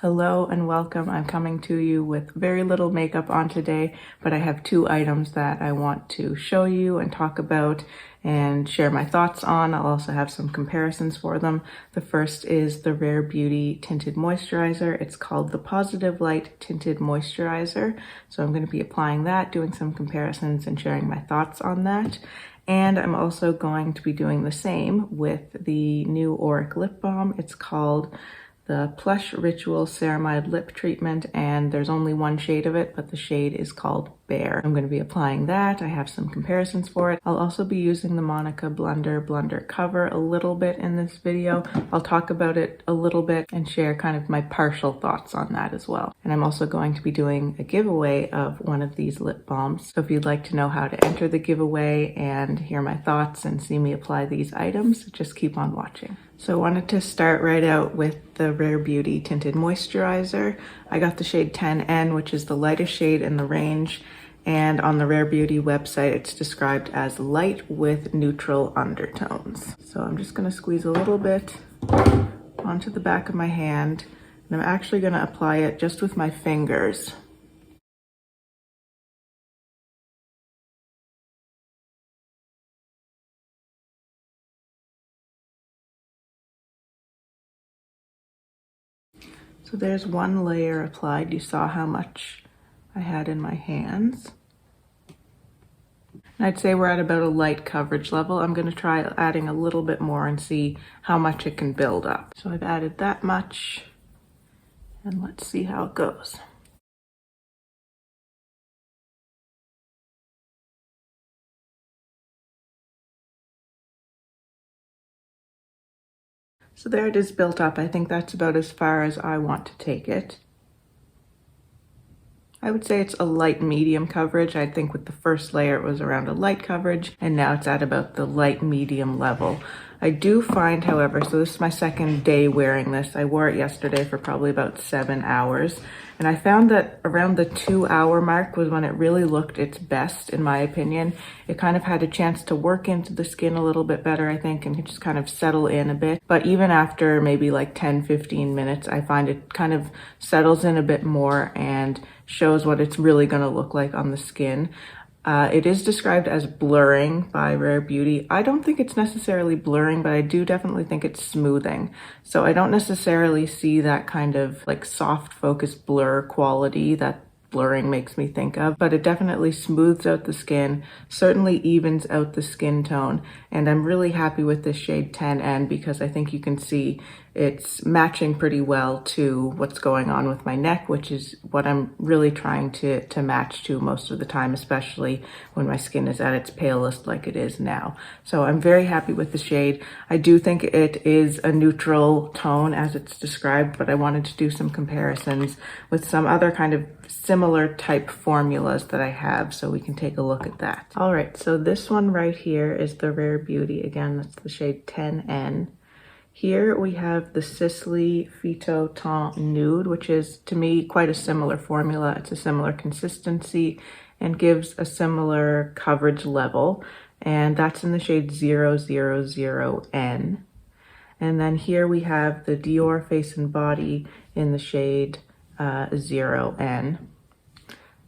Hello and welcome. I'm coming to you with very little makeup on today, but I have two items that I want to show you and talk about and share my thoughts on. I'll also have some comparisons for them. The first is the Rare Beauty Tinted Moisturizer. It's called the Positive Light Tinted Moisturizer. So I'm going to be applying that, doing some comparisons and sharing my thoughts on that. And I'm also going to be doing the same with the new Auric lip balm. It's called the Plush Ritual Ceramide Lip Treatment, and there's only one shade of it, but the shade is called Bear. I'm going to be applying that. I have some comparisons for it. I'll also be using the Monika Blunder Blundercover a little bit in this video. I'll talk about it a little bit and share kind of my partial thoughts on that as well. And I'm also going to be doing a giveaway of one of these lip balms. So if you'd like to know how to enter the giveaway and hear my thoughts and see me apply these items, just keep on watching. So I wanted to start right out with the Rare Beauty Tinted Moisturizer. I got the shade 10N, which is the lightest shade in the range. And on the Rare Beauty website, it's described as light with neutral undertones. So I'm just gonna squeeze a little bit onto the back of my hand, and I'm actually gonna apply it just with my fingers. So there's one layer applied. You saw how much I had in my hands. And I'd say we're at about a light coverage level. I'm going to try adding a little bit more and see how much it can build up. So I've added that much, and let's see how it goes. So there it is built up. I think that's about as far as I want to take it. I would say it's a light medium coverage. I think with the first layer it was around a light coverage, and now it's at about the light medium level. I do find, however, so this is my second day wearing this. I wore it yesterday for probably about 7 hours. And I found that around the 2-hour mark was when it really looked its best, in my opinion. It kind of had a chance to work into the skin a little bit better, I think, and just kind of settle in a bit. But even after maybe like 10-15 minutes, I find it kind of settles in a bit more and shows what it's really going to look like on the skin. It is described as blurring by Rare Beauty. I don't think it's necessarily blurring, but I do definitely think it's smoothing. So I don't necessarily see that kind of like soft focus blur quality that blurring makes me think of, but it definitely smooths out the skin, certainly evens out the skin tone, and I'm really happy with this shade 10N because I think you can see it's matching pretty well to what's going on with my neck, which is what I'm really trying to match to most of the time, especially when my skin is at its palest like it is now. So I'm very happy with the shade. I do think it is a neutral tone as it's described, but I wanted to do some comparisons with some other kind of similar type formulas that I have, so we can take a look at that. All right, so this one right here is the Rare Beauty. Again, that's the shade 10N. Here we have the Sisley Phyto Teint Nude, which is, to me, quite a similar formula. It's a similar consistency and gives a similar coverage level. And that's in the shade 000N. And then here we have the Dior Face and Body in the shade 0N.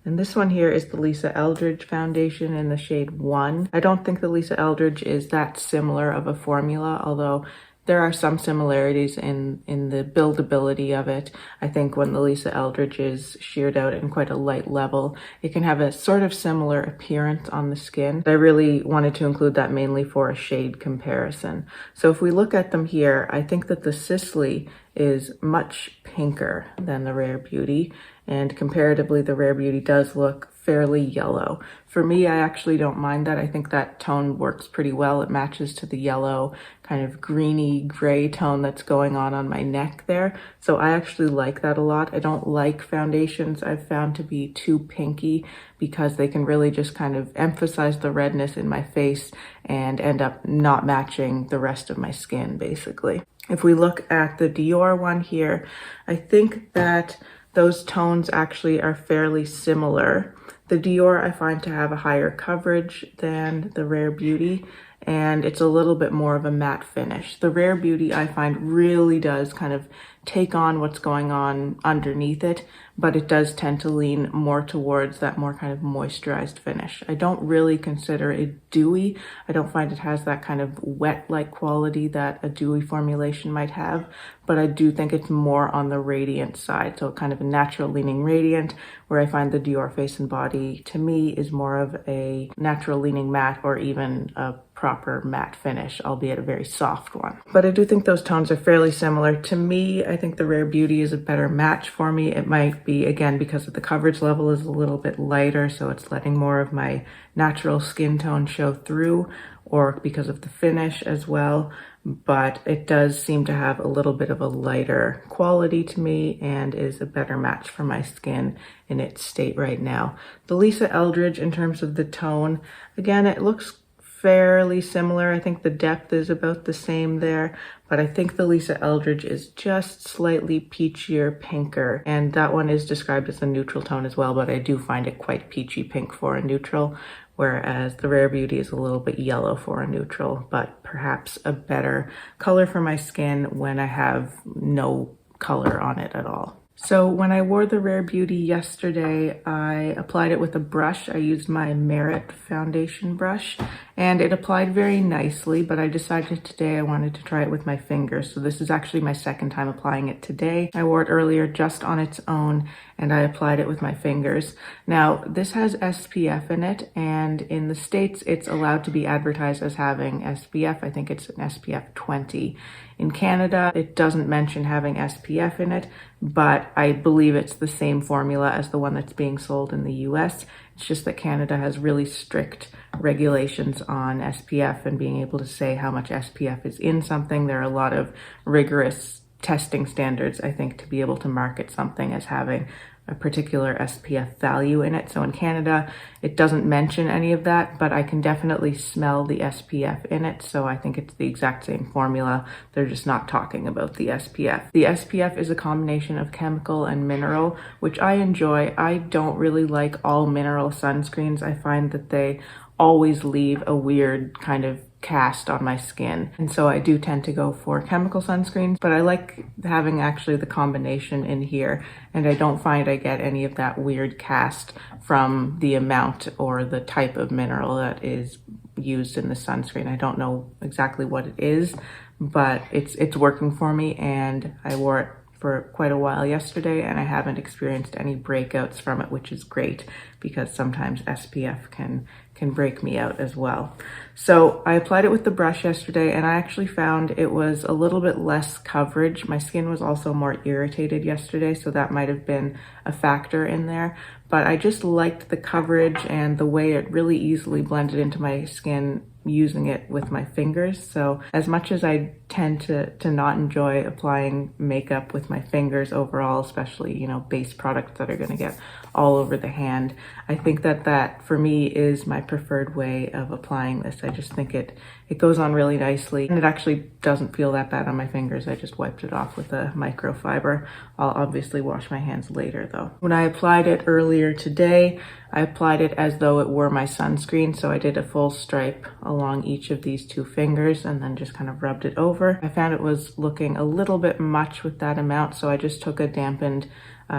And this one here is the Lisa Eldridge foundation in the shade 1. I don't think the Lisa Eldridge is that similar of a formula, although there are some similarities in the buildability of it. I think when the Lisa Eldridge is sheared out in quite a light level, it can have a sort of similar appearance on the skin. I really wanted to include that mainly for a shade comparison. So if we look at them here, I think that the Sisley is much pinker than the Rare Beauty, and comparatively the Rare Beauty does look fairly yellow. For me, I actually don't mind that. I think that tone works pretty well. It matches to the yellow kind of greeny gray tone that's going on my neck there. So I actually like that a lot. I don't like foundations I've found to be too pinky because they can really just kind of emphasize the redness in my face and end up not matching the rest of my skin, basically. If we look at the Dior one here, I think that those tones actually are fairly similar. The Dior I find to have a higher coverage than the Rare Beauty, and it's a little bit more of a matte finish. The Rare Beauty I find really does kind of take on what's going on underneath it, but it does tend to lean more towards that more kind of moisturized finish. I don't really consider it dewy. I don't find it has that kind of wet-like quality that a dewy formulation might have, but I do think it's more on the radiant side. So kind of a natural leaning radiant, where I find the Dior Face and Body to me is more of a natural leaning matte or even a proper matte finish, albeit a very soft one. But I do think those tones are fairly similar. To me, I think the Rare Beauty is a better match for me. It might be, again, because of the coverage level is a little bit lighter, so it's letting more of my natural skin tone show through, or because of the finish as well. But it does seem to have a little bit of a lighter quality to me and is a better match for my skin in its state right now. The Lisa Eldridge, in terms of the tone, again, it looks fairly similar. I think the depth is about the same there, but I think the Lisa Eldridge is just slightly peachier, pinker, and that one is described as a neutral tone as well, but I do find it quite peachy pink for a neutral, whereas the Rare Beauty is a little bit yellow for a neutral, but perhaps a better color for my skin when I have no color on it at all. So when I wore the Rare Beauty yesterday, I applied it with a brush. I used my Merit foundation brush, and it applied very nicely, but I decided today I wanted to try it with my fingers. So this is actually my second time applying it today. I wore it earlier just on its own, and I applied it with my fingers. Now, this has SPF in it, and in the States, it's allowed to be advertised as having SPF. I think it's an SPF 20. In Canada, it doesn't mention having SPF in it, but I believe it's the same formula as the one that's being sold in the US. It's just that Canada has really strict regulations on SPF and being able to say how much SPF is in something. There are a lot of rigorous testing standards, I think, to be able to market something as having a particular SPF value in it. So in Canada, it doesn't mention any of that, but I can definitely smell the SPF in it. So I think it's the exact same formula. They're just not talking about the SPF. The SPF is a combination of chemical and mineral, which I enjoy. I don't really like all mineral sunscreens. I find that they always leave a weird kind of cast on my skin, and so I do tend to go for chemical sunscreens, but I like having actually the combination in here, and I don't find I get any of that weird cast from the amount or the type of mineral that is used in the sunscreen. I don't know exactly what it is, but it's working for me, and I wore it for quite a while yesterday, and I haven't experienced any breakouts from it, which is great because sometimes SPF can break me out as well. So I applied it with the brush yesterday, and I actually found it was a little bit less coverage. My skin was also more irritated yesterday, so that might have been a factor in there. But I just liked the coverage and the way it really easily blended into my skin using it with my fingers. So as much as I tend to not enjoy applying makeup with my fingers overall, especially, you know, base products that are going to get all over the hand, I think that for me is my preferred way of applying this. I just think it goes on really nicely, and it actually doesn't feel that bad on my fingers. I just wiped it off with a microfiber. I'll obviously wash my hands later though. When I applied it earlier today, I applied it as though it were my sunscreen. So I did a full stripe along each of these two fingers and then just kind of rubbed it over. I found it was looking a little bit much with that amount, so I just took a dampened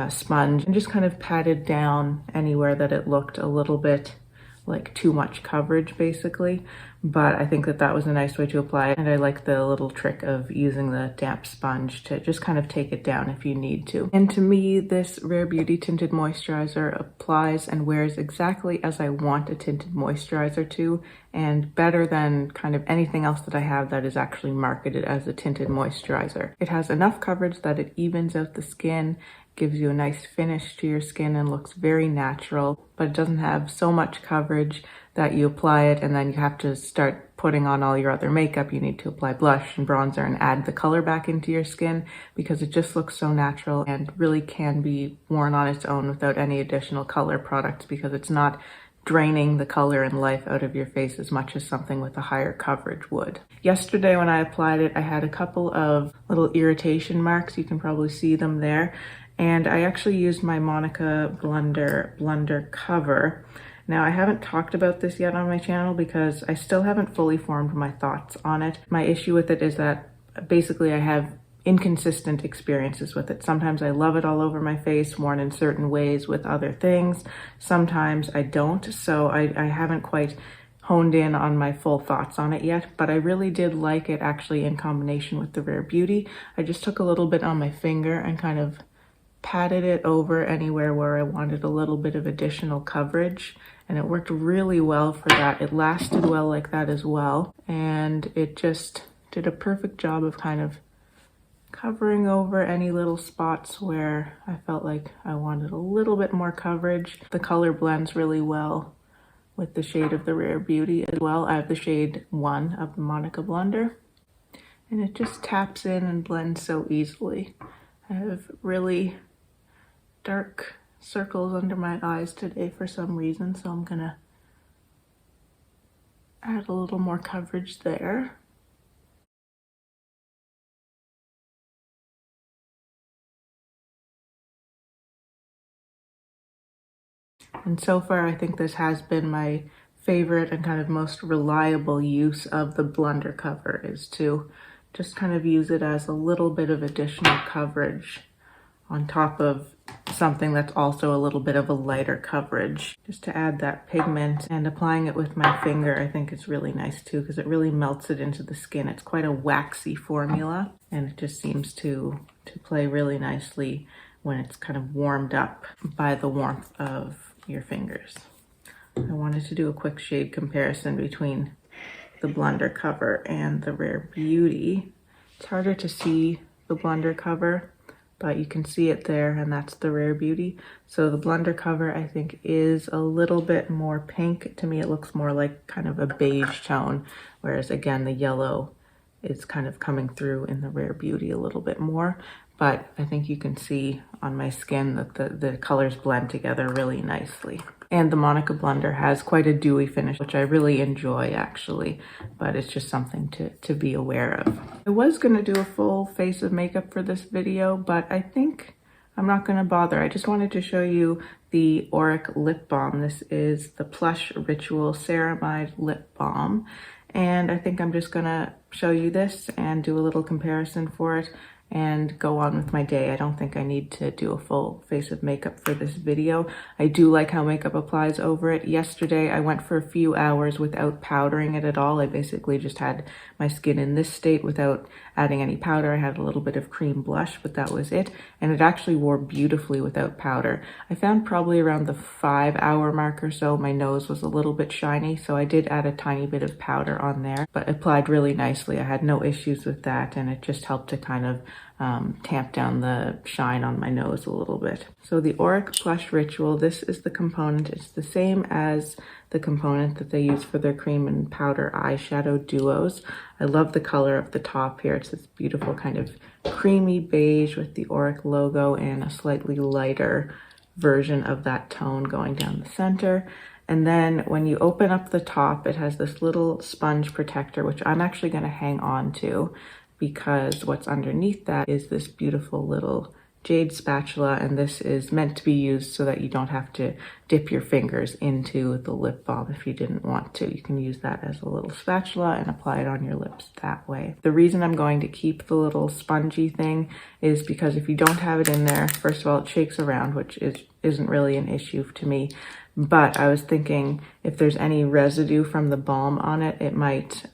sponge and just kind of patted down anywhere that it looked a little bit like too much coverage basically. But I think that was a nice way to apply it, and I like the little trick of using the damp sponge to just kind of take it down if you need to. And to me, this Rare Beauty Tinted Moisturizer applies and wears exactly as I want a tinted moisturizer to, and better than kind of anything else that I have that is actually marketed as a tinted moisturizer. It has enough coverage that it evens out the skin, gives you a nice finish to your skin, and looks very natural, but it doesn't have so much coverage that you apply it and then you have to start putting on all your other makeup. You need to apply blush and bronzer and add the color back into your skin, because it just looks so natural and really can be worn on its own without any additional color products, because it's not draining the color and life out of your face as much as something with a higher coverage would. Yesterday when I applied it, I had a couple of little irritation marks. You can probably see them there. And I actually used my Monika Blunder Blundercover, Now, I haven't talked about this yet on my channel because I still haven't fully formed my thoughts on it. My issue with it is that basically I have inconsistent experiences with it. Sometimes I love it all over my face, worn in certain ways with other things. Sometimes I don't, so I haven't quite honed in on my full thoughts on it yet, but I really did like it actually in combination with the Rare Beauty. I just took a little bit on my finger and kind of patted it over anywhere where I wanted a little bit of additional coverage, and it worked really well for that. It lasted well like that as well, and it just did a perfect job of kind of covering over any little spots where I felt like I wanted a little bit more coverage. The color blends really well with the shade of the Rare Beauty as well. I have the shade 1 of the Monika Blunder, and it just taps in and blends so easily. I have really dark circles under my eyes today for some reason, so I'm gonna add a little more coverage there. And so far, I think this has been my favorite and kind of most reliable use of the Blunder cover, is to just kind of use it as a little bit of additional coverage on top of something that's also a little bit of a lighter coverage, just to add that pigment. And applying it with my finger, I think is really nice too, because it really melts it into the skin. It's quite a waxy formula, and it just seems to play really nicely when it's kind of warmed up by the warmth of your fingers. I wanted to do a quick shade comparison between the Blunder cover and the Rare Beauty. It's harder to see the Blunder cover, but you can see it there, and that's the Rare Beauty. So the Blunder cover, I think, is a little bit more pink. To me, it looks more like kind of a beige tone, whereas again, the yellow is kind of coming through in the Rare Beauty a little bit more. But I think you can see on my skin that the colors blend together really nicely. And the Monika Blunder has quite a dewy finish, which I really enjoy actually, but it's just something to be aware of. I was gonna do a full face of makeup for this video, but I think I'm not gonna bother. I just wanted to show you the Auric lip balm. This is the Plush Ritual Ceramide lip balm. And I think I'm just gonna show you this and do a little comparison for it and go on with my day. I don't think I need to do a full face of makeup for this video. I do like how makeup applies over it. Yesterday, I went for a few hours without powdering it at all. I basically just had my skin in this state without adding any powder. I had a little bit of cream blush, but that was it. And it actually wore beautifully without powder. I found probably around the 5-hour mark or so, my nose was a little bit shiny, so I did add a tiny bit of powder on there, but applied really nicely. I had no issues with that, and it just helped to kind of tamp down the shine on my nose a little bit. So the Auric Plush Ritual, this is the component. It's the same as the component that they use for their cream and powder eyeshadow duos. I love the color of the top here. It's this beautiful kind of creamy beige with the Auric logo and a slightly lighter version of that tone going down the center. And then when you open up the top, it has this little sponge protector, which I'm actually going to hang on to, because what's underneath that is this beautiful little jade spatula, and this is meant to be used so that you don't have to dip your fingers into the lip balm if you didn't want to. You can use that as a little spatula and apply it on your lips that way. The reason I'm going to keep the little spongy thing is because if you don't have it in there, first of all, it shakes around, which isn't really an issue to me. But I was thinking if there's any residue from the balm on it, it might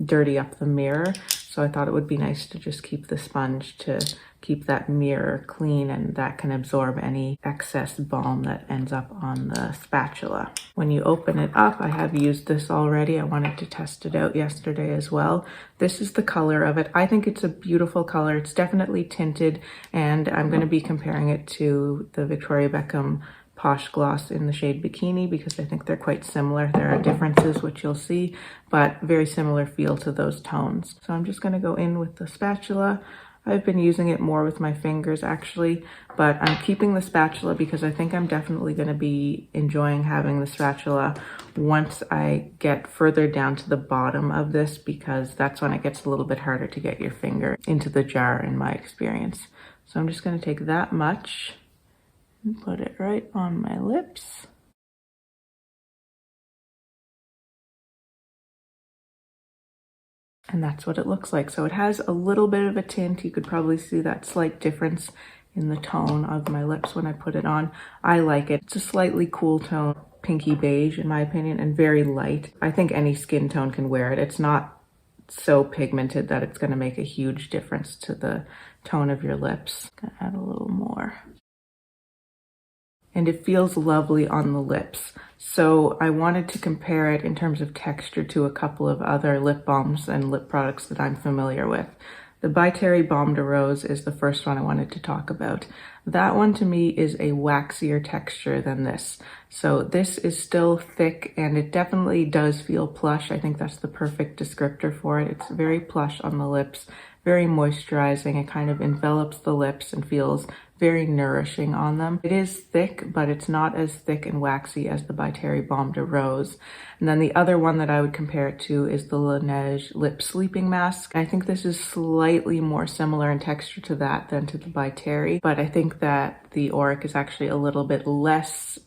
dirty up the mirror. So I thought it would be nice to just keep the sponge to keep that mirror clean, and that can absorb any excess balm that ends up on the spatula. When you open it up, I have used this already. I wanted to test it out yesterday as well. This is the color of it. I think it's a beautiful color. It's definitely tinted, and I'm going to be comparing it to the Victoria Beckham Posh Gloss in the shade Bikini because I think they're quite similar. There are differences, which you'll see, but very similar feel to those tones. So I'm just going to go in with the spatula. I've been using it more with my fingers actually, but I'm keeping the spatula because I think I'm definitely going to be enjoying having the spatula once I get further down to the bottom of this, because that's when it gets a little bit harder to get your finger into the jar in my experience. So I'm just going to take that much and put it right on my lips. And that's what it looks like. So it has a little bit of a tint. You could probably see that slight difference in the tone of my lips when I put it on. I like it. It's a slightly cool tone, pinky beige in my opinion, and very light. I think any skin tone can wear it. It's not so pigmented that it's going to make a huge difference to the tone of your lips. Gonna add a little more. And it feels lovely on the lips. So I wanted to compare it in terms of texture to a couple of other lip balms and lip products that I'm familiar with. The By Terry Balm de Rose is the first one I wanted to talk about. That one to me is a waxier texture than this. So this is still thick and it definitely does feel plush. I think that's the perfect descriptor for it. It's very plush on the lips, very moisturizing. It kind of envelops the lips and feels very nourishing on them. It is thick, but it's not as thick and waxy as the By Terry Balm de Rose. And then the other one that I would compare it to is the Laneige Lip Sleeping Mask. I think this is slightly more similar in texture to that than to the By Terry, but I think that the Auric is actually a little bit less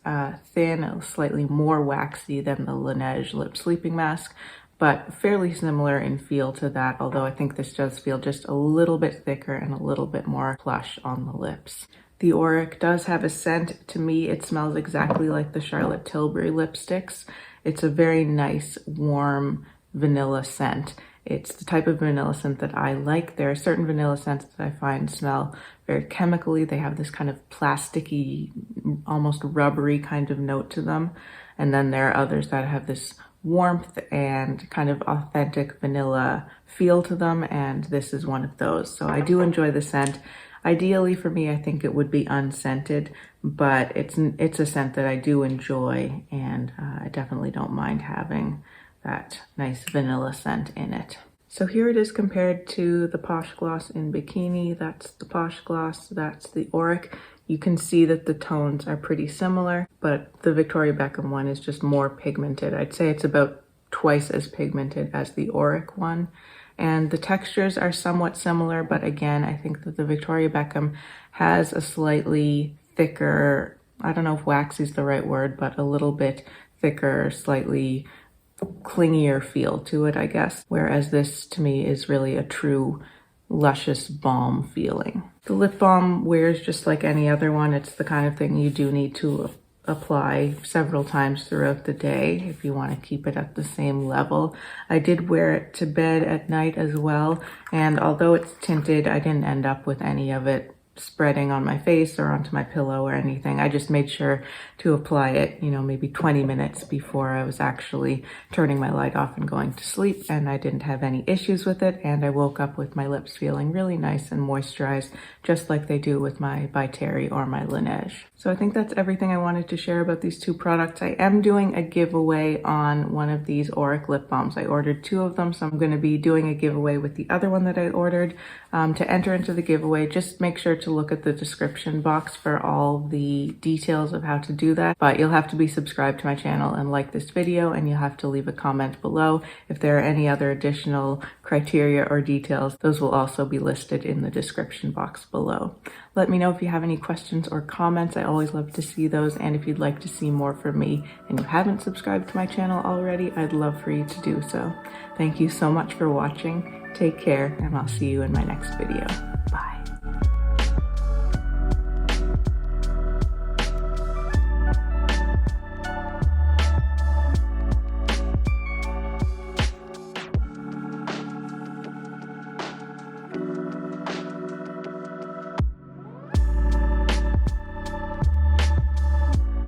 thin, slightly more waxy than the Laneige Lip Sleeping Mask, but fairly similar in feel to that, although I think this does feel just a little bit thicker and a little bit more plush on the lips. The Auric does have a scent. To me, it smells exactly like the Charlotte Tilbury lipsticks. It's a very nice, warm vanilla scent. It's the type of vanilla scent that I like. There are certain vanilla scents that I find smell very chemically. They have this kind of plasticky, almost rubbery kind of note to them. And then there are others that have this warmth and kind of authentic vanilla feel to them, and this is one of those. So I do enjoy the scent. Ideally for me, I think it would be unscented, but it's a scent that I do enjoy, and I definitely don't mind having that nice vanilla scent in it. So here it is compared to the Posh Gloss in Bikini. That's the Posh Gloss, that's the Auric. You can see that the tones are pretty similar, but the Victoria Beckham one is just more pigmented. I'd say it's about twice as pigmented as the Auric one. And the textures are somewhat similar, but again, I think that the Victoria Beckham has a slightly thicker, I don't know if waxy is the right word, but a little bit thicker, slightly clingier feel to it, I guess. Whereas this to me is really a true luscious balm feeling. The lip balm wears just like any other one. It's the kind of thing you do need to apply several times throughout the day if you want to keep it at the same level. I did wear it to bed at night as well, and although it's tinted, I didn't end up with any of it spreading on my face or onto my pillow or anything. I just made sure to apply it, maybe 20 minutes before I was actually turning my light off and going to sleep, and I didn't have any issues with it, and I woke up with my lips feeling really nice and moisturized, just like they do with my By Terry or my Laneige. So I think that's everything I wanted to share about these two products. I am doing a giveaway on one of these Auric lip balms. I ordered 2 of them, so I'm going to be doing a giveaway with the other one that I ordered. To enter into the giveaway, just make sure to look at the description box for all the details of how to do that. But you'll have to be subscribed to my channel and like this video, and you'll have to leave a comment below. If there are any other additional criteria or details, those will also be listed in the description box below. Let me know if you have any questions or comments. I always love to see those, and if you'd like to see more from me and you haven't subscribed to my channel already, I'd love for you to do so. Thank you so much for watching. Take care, and I'll see you in my next video. Bye.